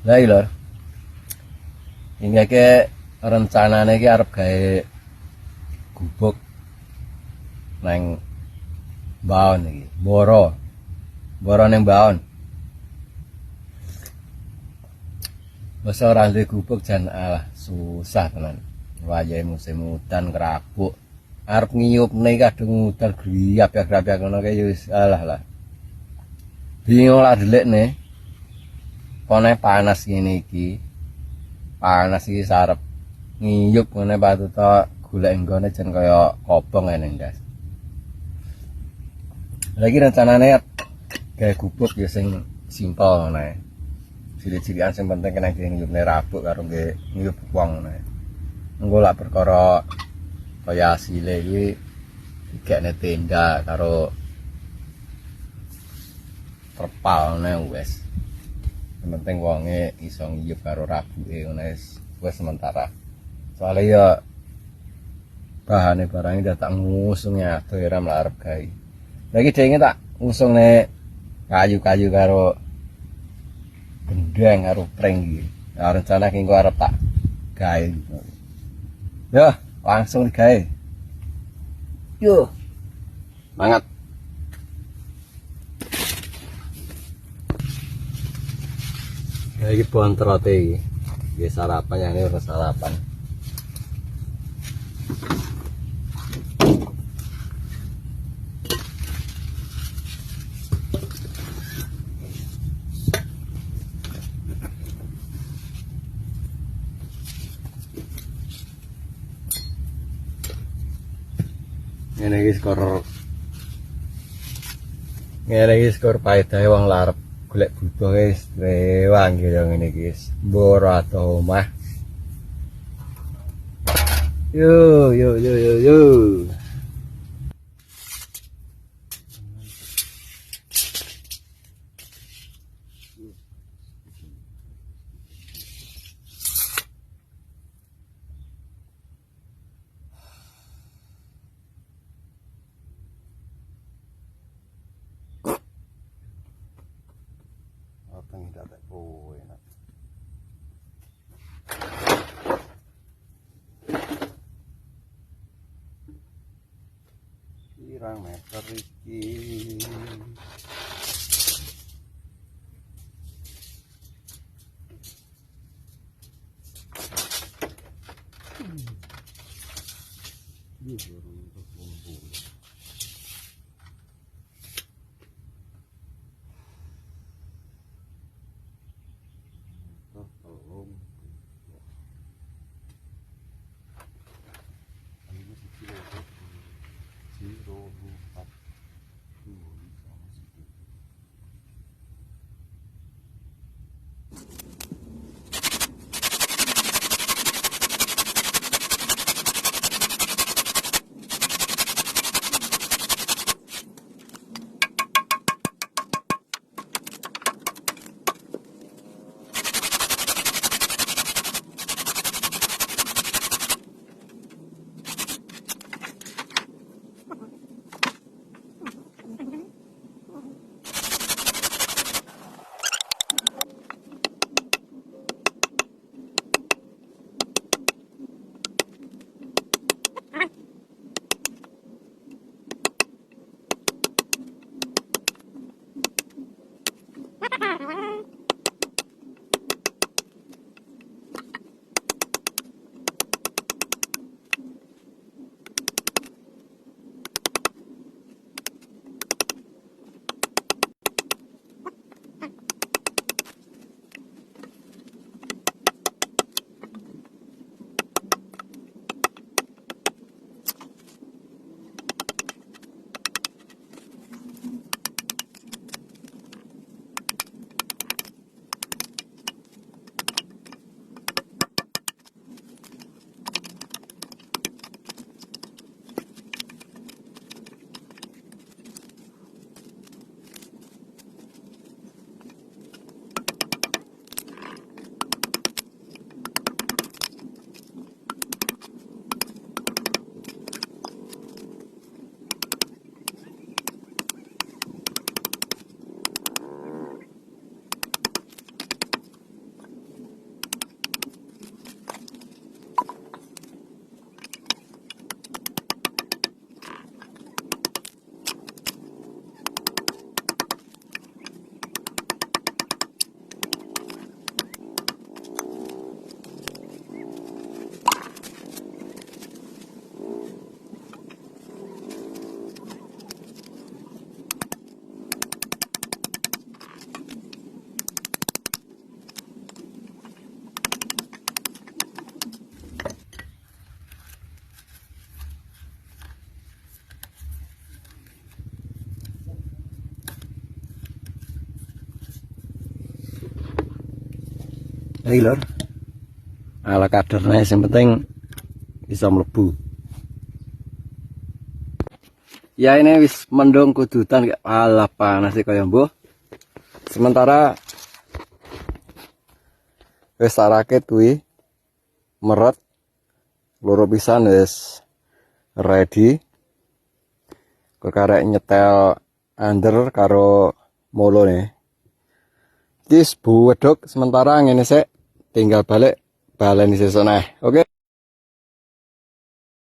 Lah iki lho. Ini ke rencanane iki arep gawe gubuk nang baon iki. Boro ning baon. Wes ora duwe gubuk jan alah susah tenan. Wayahe musim udan kerabuk. Arep ngiyupne kadung udan griyap-griyap ngono kae ya wis alah lah. Bingung lah delikne. Pone panas ngene iki. Panas iki sarep ngiyup ngene patuta golek nggone jan kaya kobong ngene ndas. Lagi rencanane gawe gubuk ya sing simpel ngene. Cilik-cilikan sing penting kena ngiyupne rabuk karo ngiyup wong ngene. Engko lak perkara kaya asile iki digekne tenda karo terpal ngene wis. Yang penting wonge iso ngiyup karo rabuke ngono wis sementara. Soale ya bahane barang iki tak ngusung ya ora arep gawe. Lagi dhewe tak ngusungne kayu-kayu karo gendeng karo pring iki. Nah, rencana ki engko arep tak gawe. Yo, langsung digawe. Yo. Semangat. Ya iki bontrote iki. Nggih sarapan ya ini ora sarapan. Ngene iki skor paedahe wong larep golek butuh wis rewang kaya ngene iki wis mboro ato omah. Yo. Tidak tak enak. Pirang meter iki? Iki lur. Ala kadernya yang penting bisa mlebu. Ya ini wis mendung kudutan ala panas iki kaya mbuh. Sementara wis rakit kuwi meret loro pisan wis ready. Kekarek nyetel under karo molo nih. Wis buwedok sementara ngene sik tinggal balik baleni sesuk neh. Oke.